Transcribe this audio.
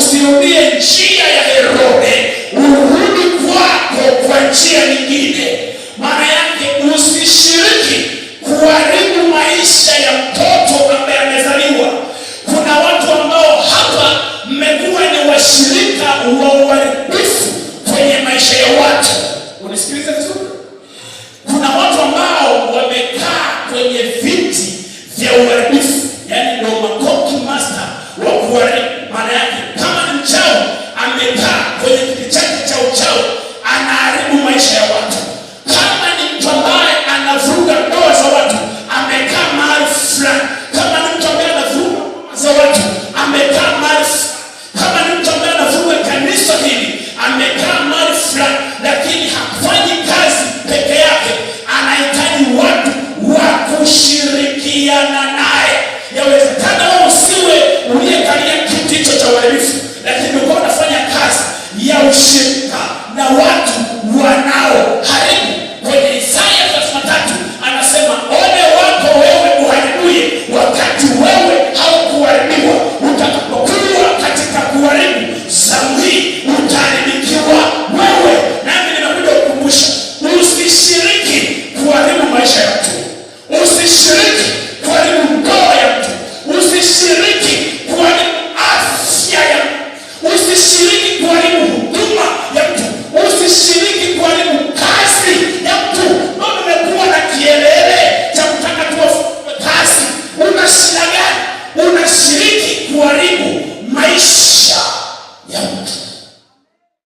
usirudie njia ya Herode, urudi kwako kwa njia nyingine. Maana yake usishiriki kuharibu maisha ya mtoto ambaye amezaliwa. Kuna watu ambao hapa mmekuwa ni washirika wa uharibifu kwenye maisha ya watu. Unisikilize